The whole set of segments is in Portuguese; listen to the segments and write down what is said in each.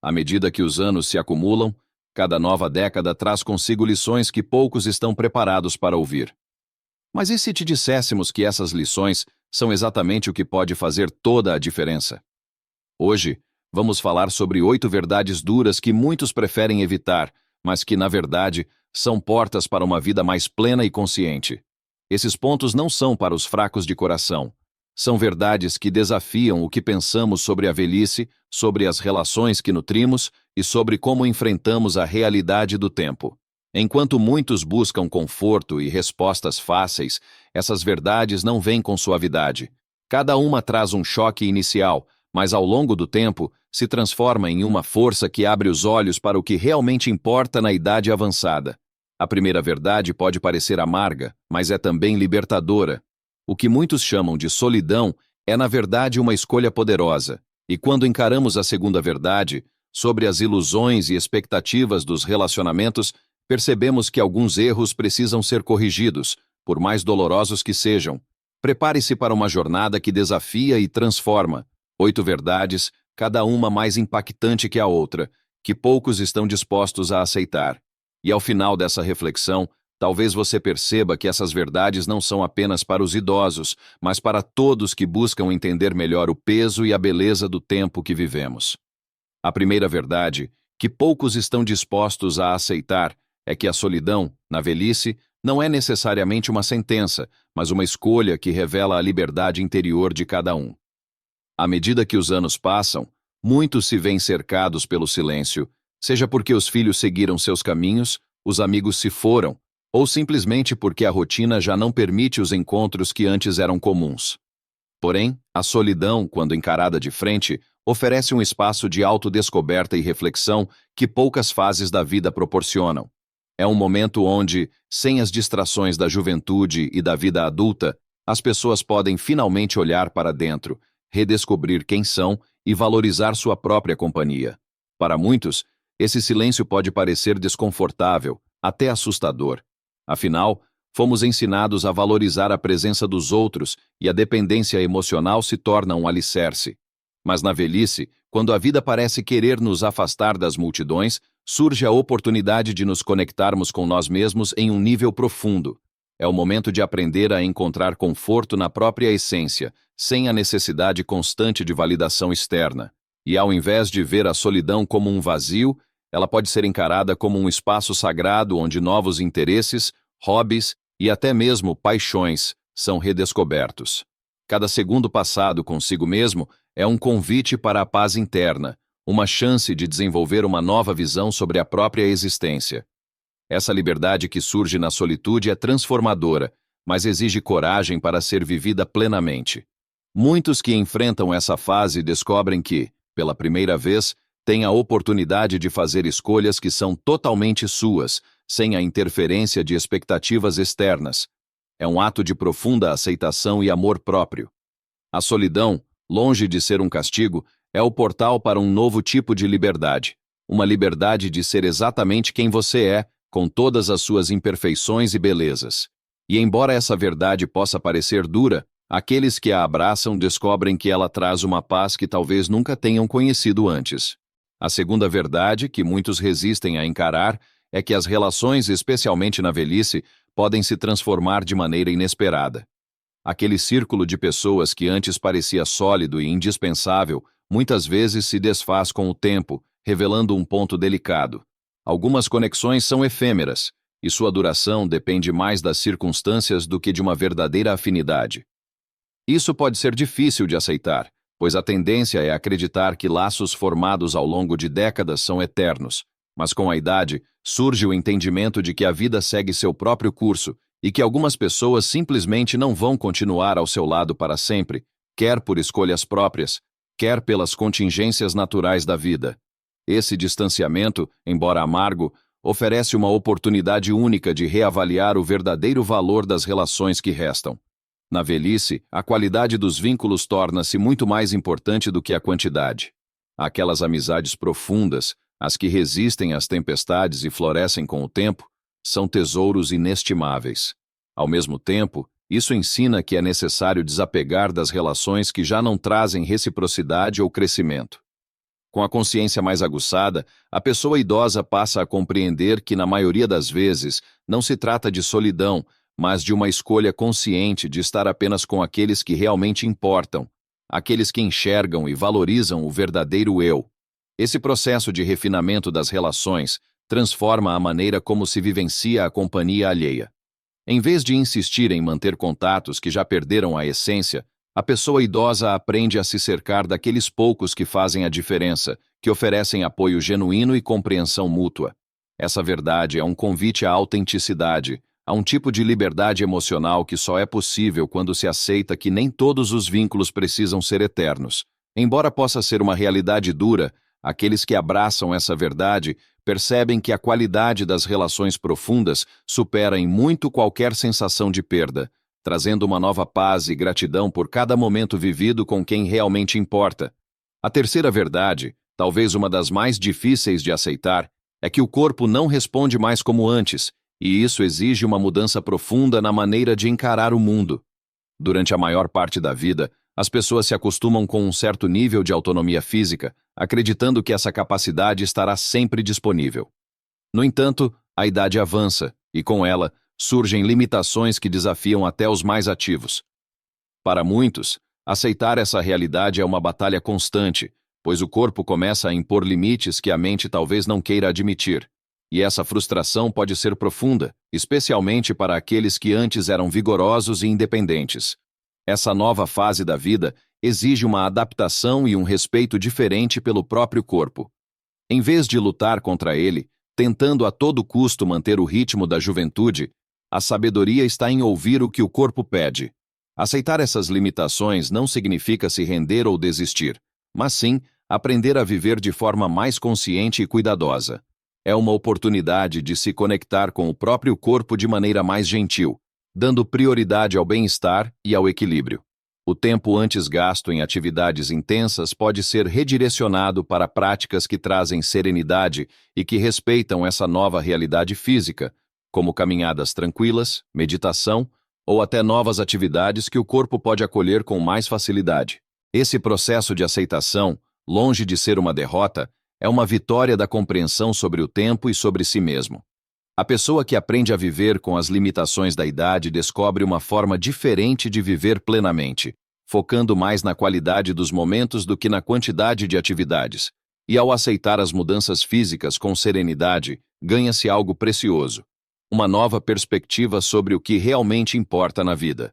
À medida que os anos se acumulam, cada nova década traz consigo lições que poucos estão preparados para ouvir. Mas e se te disséssemos que essas lições são exatamente o que pode fazer toda a diferença? Hoje, vamos falar sobre 8 verdades duras que muitos preferem evitar, mas que, na verdade, são portas para uma vida mais plena e consciente. Esses pontos não são para os fracos de coração. São verdades que desafiam o que pensamos sobre a velhice, sobre as relações que nutrimos e sobre como enfrentamos a realidade do tempo. Enquanto muitos buscam conforto e respostas fáceis, essas verdades não vêm com suavidade. Cada uma traz um choque inicial, mas ao longo do tempo se transforma em uma força que abre os olhos para o que realmente importa na idade avançada. A primeira verdade pode parecer amarga, mas é também libertadora. O que muitos chamam de solidão é, na verdade, uma escolha poderosa. E quando encaramos a segunda verdade, sobre as ilusões e expectativas dos relacionamentos, percebemos que alguns erros precisam ser corrigidos, por mais dolorosos que sejam. Prepare-se para uma jornada que desafia e transforma. 8 verdades, cada uma mais impactante que a outra, que poucos estão dispostos a aceitar. E ao final dessa reflexão, talvez você perceba que essas verdades não são apenas para os idosos, mas para todos que buscam entender melhor o peso e a beleza do tempo que vivemos. A primeira verdade, que poucos estão dispostos a aceitar, é que a solidão, na velhice, não é necessariamente uma sentença, mas uma escolha que revela a liberdade interior de cada um. À medida que os anos passam, muitos se veem cercados pelo silêncio, seja porque os filhos seguiram seus caminhos, os amigos se foram, ou simplesmente porque a rotina já não permite os encontros que antes eram comuns. Porém, a solidão, quando encarada de frente, oferece um espaço de autodescoberta e reflexão que poucas fases da vida proporcionam. É um momento onde, sem as distrações da juventude e da vida adulta, as pessoas podem finalmente olhar para dentro, redescobrir quem são e valorizar sua própria companhia. Para muitos, esse silêncio pode parecer desconfortável, até assustador. Afinal, fomos ensinados a valorizar a presença dos outros e a dependência emocional se torna um alicerce. Mas na velhice, quando a vida parece querer nos afastar das multidões, surge a oportunidade de nos conectarmos com nós mesmos em um nível profundo. É o momento de aprender a encontrar conforto na própria essência, sem a necessidade constante de validação externa. E ao invés de ver a solidão como um vazio, ela pode ser encarada como um espaço sagrado onde novos interesses, hobbies e até mesmo paixões são redescobertos. Cada segundo passado consigo mesmo é um convite para a paz interna, uma chance de desenvolver uma nova visão sobre a própria existência. Essa liberdade que surge na solitude é transformadora, mas exige coragem para ser vivida plenamente. Muitos que enfrentam essa fase descobrem que, pela primeira vez, têm a oportunidade de fazer escolhas que são totalmente suas, sem a interferência de expectativas externas. É um ato de profunda aceitação e amor próprio. A solidão, longe de ser um castigo, é o portal para um novo tipo de liberdade. Uma liberdade de ser exatamente quem você é, com todas as suas imperfeições e belezas. E embora essa verdade possa parecer dura, aqueles que a abraçam descobrem que ela traz uma paz que talvez nunca tenham conhecido antes. A segunda verdade, que muitos resistem a encarar, é que as relações, especialmente na velhice, podem se transformar de maneira inesperada. Aquele círculo de pessoas que antes parecia sólido e indispensável, muitas vezes se desfaz com o tempo, revelando um ponto delicado. Algumas conexões são efêmeras, e sua duração depende mais das circunstâncias do que de uma verdadeira afinidade. Isso pode ser difícil de aceitar, pois a tendência é acreditar que laços formados ao longo de décadas são eternos, mas com a idade surge o entendimento de que a vida segue seu próprio curso e que algumas pessoas simplesmente não vão continuar ao seu lado para sempre, quer por escolhas próprias, quer pelas contingências naturais da vida. Esse distanciamento, embora amargo, oferece uma oportunidade única de reavaliar o verdadeiro valor das relações que restam. Na velhice, a qualidade dos vínculos torna-se muito mais importante do que a quantidade. Aquelas amizades profundas, as que resistem às tempestades e florescem com o tempo, são tesouros inestimáveis. Ao mesmo tempo, isso ensina que é necessário desapegar das relações que já não trazem reciprocidade ou crescimento. Com a consciência mais aguçada, a pessoa idosa passa a compreender que, na maioria das vezes, não se trata de solidão, mas de uma escolha consciente de estar apenas com aqueles que realmente importam, aqueles que enxergam e valorizam o verdadeiro eu. Esse processo de refinamento das relações transforma a maneira como se vivencia a companhia alheia. Em vez de insistir em manter contatos que já perderam a essência, a pessoa idosa aprende a se cercar daqueles poucos que fazem a diferença, que oferecem apoio genuíno e compreensão mútua. Essa verdade é um convite à autenticidade, a um tipo de liberdade emocional que só é possível quando se aceita que nem todos os vínculos precisam ser eternos. Embora possa ser uma realidade dura, aqueles que abraçam essa verdade percebem que a qualidade das relações profundas supera em muito qualquer sensação de perda, trazendo uma nova paz e gratidão por cada momento vivido com quem realmente importa. A terceira verdade, talvez uma das mais difíceis de aceitar, é que o corpo não responde mais como antes, e isso exige uma mudança profunda na maneira de encarar o mundo. Durante a maior parte da vida, as pessoas se acostumam com um certo nível de autonomia física, acreditando que essa capacidade estará sempre disponível. No entanto, a idade avança, e com ela, surgem limitações que desafiam até os mais ativos. Para muitos, aceitar essa realidade é uma batalha constante, pois o corpo começa a impor limites que a mente talvez não queira admitir. E essa frustração pode ser profunda, especialmente para aqueles que antes eram vigorosos e independentes. Essa nova fase da vida exige uma adaptação e um respeito diferente pelo próprio corpo. Em vez de lutar contra ele, tentando a todo custo manter o ritmo da juventude, a sabedoria está em ouvir o que o corpo pede. Aceitar essas limitações não significa se render ou desistir, mas sim aprender a viver de forma mais consciente e cuidadosa. É uma oportunidade de se conectar com o próprio corpo de maneira mais gentil, dando prioridade ao bem-estar e ao equilíbrio. O tempo antes gasto em atividades intensas pode ser redirecionado para práticas que trazem serenidade e que respeitam essa nova realidade física, como caminhadas tranquilas, meditação ou até novas atividades que o corpo pode acolher com mais facilidade. Esse processo de aceitação, longe de ser uma derrota, é uma vitória da compreensão sobre o tempo e sobre si mesmo. A pessoa que aprende a viver com as limitações da idade descobre uma forma diferente de viver plenamente, focando mais na qualidade dos momentos do que na quantidade de atividades. E ao aceitar as mudanças físicas com serenidade, ganha-se algo precioso: uma nova perspectiva sobre o que realmente importa na vida.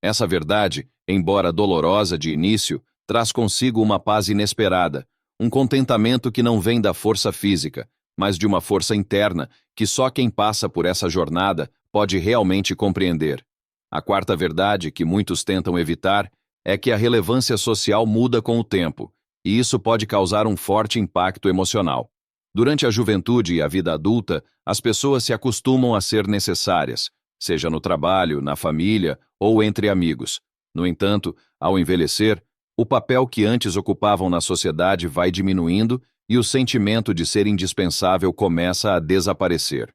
Essa verdade, embora dolorosa de início, traz consigo uma paz inesperada, um contentamento que não vem da força física, mas de uma força interna que só quem passa por essa jornada pode realmente compreender. A quarta verdade, que muitos tentam evitar, é que a relevância social muda com o tempo, e isso pode causar um forte impacto emocional. Durante a juventude e a vida adulta, as pessoas se acostumam a ser necessárias, seja no trabalho, na família ou entre amigos. No entanto, ao envelhecer, o papel que antes ocupavam na sociedade vai diminuindo e o sentimento de ser indispensável começa a desaparecer.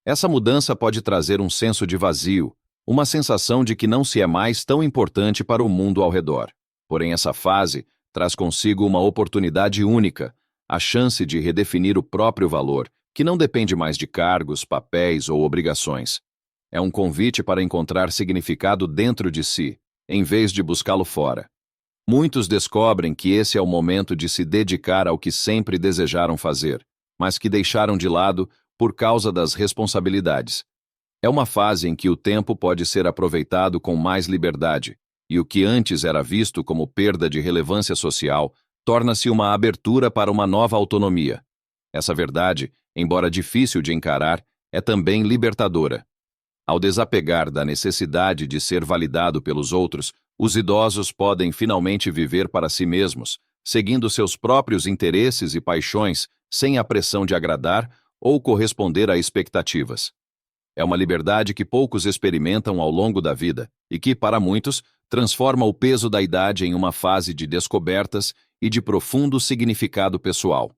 Essa mudança pode trazer um senso de vazio, uma sensação de que não se é mais tão importante para o mundo ao redor. Porém, essa fase traz consigo uma oportunidade única, a chance de redefinir o próprio valor, que não depende mais de cargos, papéis ou obrigações. É um convite para encontrar significado dentro de si, em vez de buscá-lo fora. Muitos descobrem que esse é o momento de se dedicar ao que sempre desejaram fazer, mas que deixaram de lado por causa das responsabilidades. É uma fase em que o tempo pode ser aproveitado com mais liberdade, e o que antes era visto como perda de relevância social torna-se uma abertura para uma nova autonomia. Essa verdade, embora difícil de encarar, é também libertadora. Ao desapegar da necessidade de ser validado pelos outros, os idosos podem finalmente viver para si mesmos, seguindo seus próprios interesses e paixões, sem a pressão de agradar ou corresponder a expectativas. É uma liberdade que poucos experimentam ao longo da vida e que, para muitos, transforma o peso da idade em uma fase de descobertas e de profundo significado pessoal.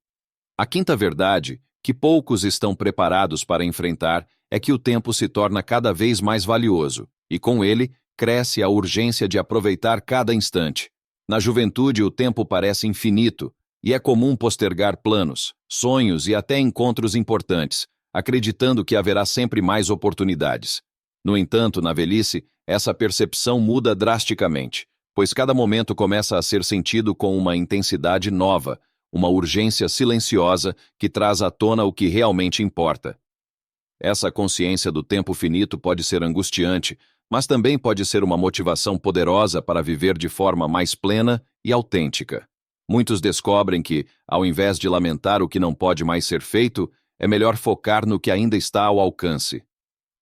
A quinta verdade, que poucos estão preparados para enfrentar, é que o tempo se torna cada vez mais valioso, e com ele, cresce a urgência de aproveitar cada instante. Na juventude, o tempo parece infinito, e é comum postergar planos, sonhos e até encontros importantes, acreditando que haverá sempre mais oportunidades. No entanto, na velhice, essa percepção muda drasticamente, pois cada momento começa a ser sentido com uma intensidade nova, uma urgência silenciosa que traz à tona o que realmente importa. Essa consciência do tempo finito pode ser angustiante, mas também pode ser uma motivação poderosa para viver de forma mais plena e autêntica. Muitos descobrem que, ao invés de lamentar o que não pode mais ser feito, é melhor focar no que ainda está ao alcance.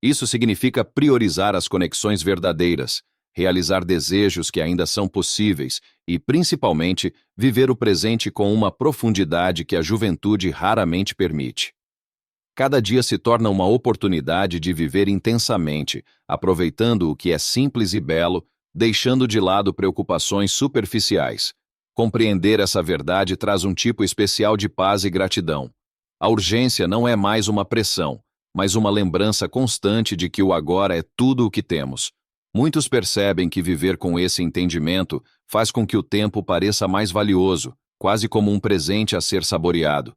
Isso significa priorizar as conexões verdadeiras, realizar desejos que ainda são possíveis e, principalmente, viver o presente com uma profundidade que a juventude raramente permite. Cada dia se torna uma oportunidade de viver intensamente, aproveitando o que é simples e belo, deixando de lado preocupações superficiais. Compreender essa verdade traz um tipo especial de paz e gratidão. A urgência não é mais uma pressão, mas uma lembrança constante de que o agora é tudo o que temos. Muitos percebem que viver com esse entendimento faz com que o tempo pareça mais valioso, quase como um presente a ser saboreado.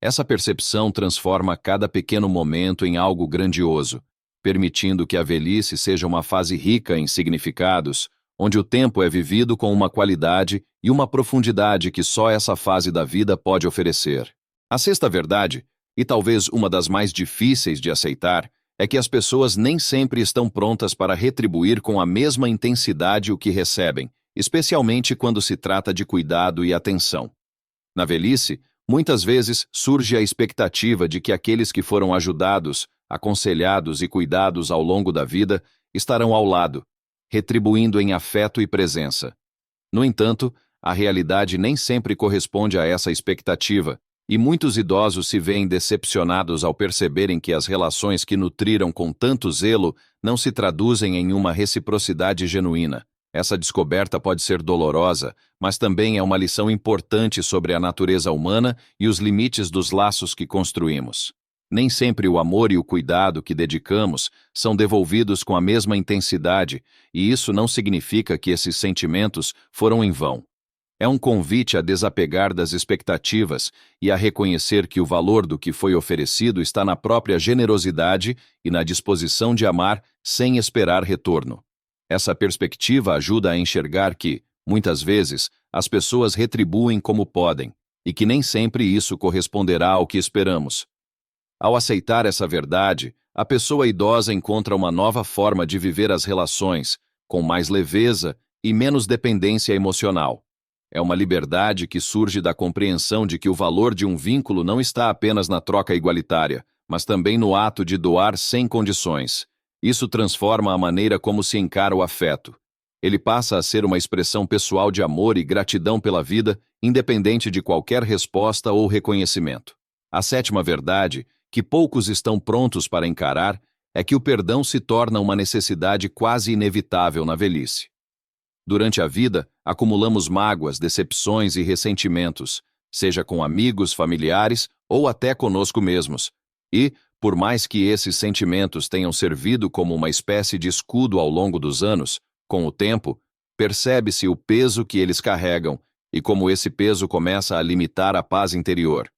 Essa percepção transforma cada pequeno momento em algo grandioso, permitindo que a velhice seja uma fase rica em significados, onde o tempo é vivido com uma qualidade e uma profundidade que só essa fase da vida pode oferecer. A sexta verdade, e talvez uma das mais difíceis de aceitar, é que as pessoas nem sempre estão prontas para retribuir com a mesma intensidade o que recebem, especialmente quando se trata de cuidado e atenção. Na velhice, muitas vezes surge a expectativa de que aqueles que foram ajudados, aconselhados e cuidados ao longo da vida estarão ao lado, retribuindo em afeto e presença. No entanto, a realidade nem sempre corresponde a essa expectativa, e muitos idosos se veem decepcionados ao perceberem que as relações que nutriram com tanto zelo não se traduzem em uma reciprocidade genuína. Essa descoberta pode ser dolorosa, mas também é uma lição importante sobre a natureza humana e os limites dos laços que construímos. Nem sempre o amor e o cuidado que dedicamos são devolvidos com a mesma intensidade, e isso não significa que esses sentimentos foram em vão. É um convite a desapegar das expectativas e a reconhecer que o valor do que foi oferecido está na própria generosidade e na disposição de amar sem esperar retorno. Essa perspectiva ajuda a enxergar que, muitas vezes, as pessoas retribuem como podem, e que nem sempre isso corresponderá ao que esperamos. Ao aceitar essa verdade, a pessoa idosa encontra uma nova forma de viver as relações, com mais leveza e menos dependência emocional. É uma liberdade que surge da compreensão de que o valor de um vínculo não está apenas na troca igualitária, mas também no ato de doar sem condições. Isso transforma a maneira como se encara o afeto. Ele passa a ser uma expressão pessoal de amor e gratidão pela vida, independente de qualquer resposta ou reconhecimento. A sétima verdade, que poucos estão prontos para encarar, é que o perdão se torna uma necessidade quase inevitável na velhice. Durante a vida, acumulamos mágoas, decepções e ressentimentos, seja com amigos, familiares ou até conosco mesmos. E, por mais que esses sentimentos tenham servido como uma espécie de escudo ao longo dos anos, com o tempo, percebe-se o peso que eles carregam e como esse peso começa a limitar a paz interior.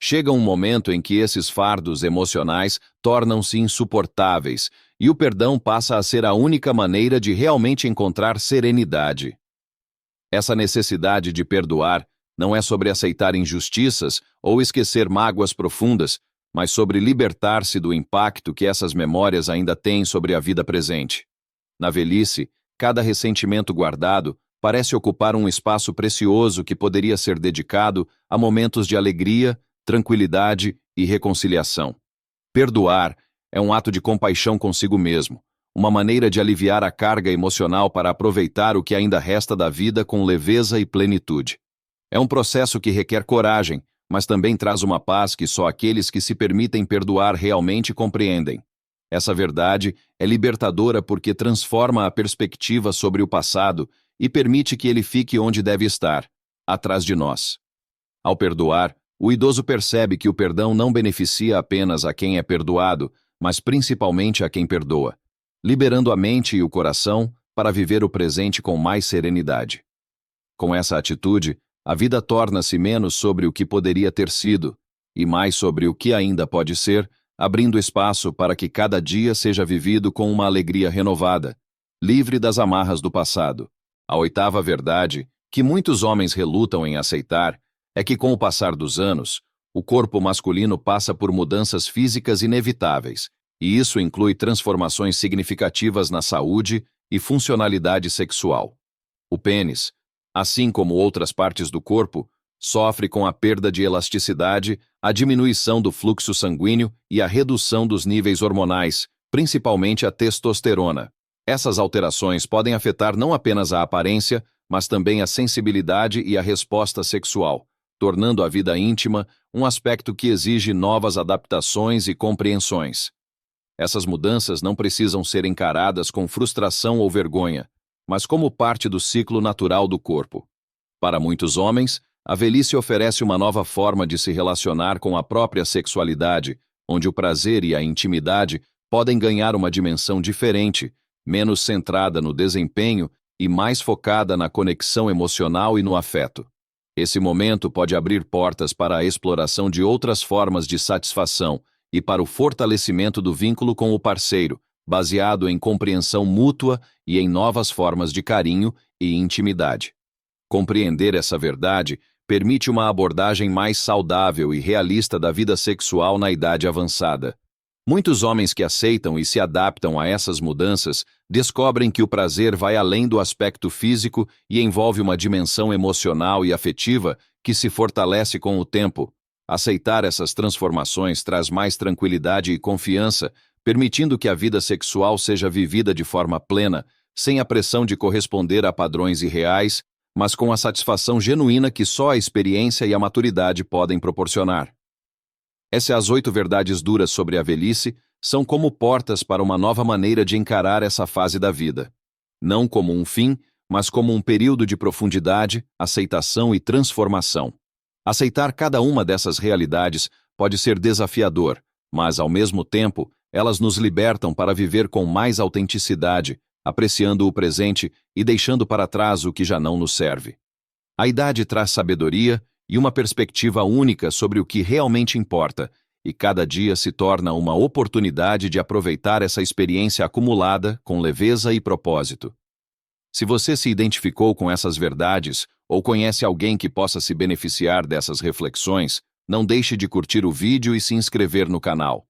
Chega um momento em que esses fardos emocionais tornam-se insuportáveis e o perdão passa a ser a única maneira de realmente encontrar serenidade. Essa necessidade de perdoar não é sobre aceitar injustiças ou esquecer mágoas profundas, mas sobre libertar-se do impacto que essas memórias ainda têm sobre a vida presente. Na velhice, cada ressentimento guardado parece ocupar um espaço precioso que poderia ser dedicado a momentos de alegria, tranquilidade e reconciliação. Perdoar é um ato de compaixão consigo mesmo, uma maneira de aliviar a carga emocional para aproveitar o que ainda resta da vida com leveza e plenitude. É um processo que requer coragem, mas também traz uma paz que só aqueles que se permitem perdoar realmente compreendem. Essa verdade é libertadora porque transforma a perspectiva sobre o passado e permite que ele fique onde deve estar, atrás de nós. Ao perdoar, o idoso percebe que o perdão não beneficia apenas a quem é perdoado, mas principalmente a quem perdoa, liberando a mente e o coração para viver o presente com mais serenidade. Com essa atitude, a vida torna-se menos sobre o que poderia ter sido e mais sobre o que ainda pode ser, abrindo espaço para que cada dia seja vivido com uma alegria renovada, livre das amarras do passado. A oitava verdade, que muitos homens relutam em aceitar, é que com o passar dos anos, o corpo masculino passa por mudanças físicas inevitáveis, e isso inclui transformações significativas na saúde e funcionalidade sexual. O pênis, assim como outras partes do corpo, sofre com a perda de elasticidade, a diminuição do fluxo sanguíneo e a redução dos níveis hormonais, principalmente a testosterona. Essas alterações podem afetar não apenas a aparência, mas também a sensibilidade e a resposta sexual, tornando a vida íntima um aspecto que exige novas adaptações e compreensões. Essas mudanças não precisam ser encaradas com frustração ou vergonha, mas como parte do ciclo natural do corpo. Para muitos homens, a velhice oferece uma nova forma de se relacionar com a própria sexualidade, onde o prazer e a intimidade podem ganhar uma dimensão diferente, menos centrada no desempenho e mais focada na conexão emocional e no afeto. Esse momento pode abrir portas para a exploração de outras formas de satisfação e para o fortalecimento do vínculo com o parceiro, baseado em compreensão mútua e em novas formas de carinho e intimidade. Compreender essa verdade permite uma abordagem mais saudável e realista da vida sexual na idade avançada. Muitos homens que aceitam e se adaptam a essas mudanças descobrem que o prazer vai além do aspecto físico e envolve uma dimensão emocional e afetiva que se fortalece com o tempo. Aceitar essas transformações traz mais tranquilidade e confiança, permitindo que a vida sexual seja vivida de forma plena, sem a pressão de corresponder a padrões irreais, mas com a satisfação genuína que só a experiência e a maturidade podem proporcionar. Essas 8 verdades duras sobre a velhice são como portas para uma nova maneira de encarar essa fase da vida. Não como um fim, mas como um período de profundidade, aceitação e transformação. Aceitar cada uma dessas realidades pode ser desafiador, mas, ao mesmo tempo, elas nos libertam para viver com mais autenticidade, apreciando o presente e deixando para trás o que já não nos serve. A idade traz sabedoria e uma perspectiva única sobre o que realmente importa, e cada dia se torna uma oportunidade de aproveitar essa experiência acumulada com leveza e propósito. Se você se identificou com essas verdades ou conhece alguém que possa se beneficiar dessas reflexões, não deixe de curtir o vídeo e se inscrever no canal.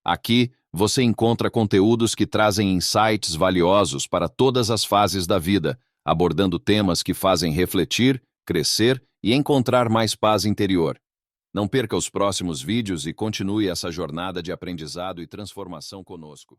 Aqui, você encontra conteúdos que trazem insights valiosos para todas as fases da vida, abordando temas que fazem refletir, crescer e encontrar mais paz interior. Não perca os próximos vídeos e continue essa jornada de aprendizado e transformação conosco.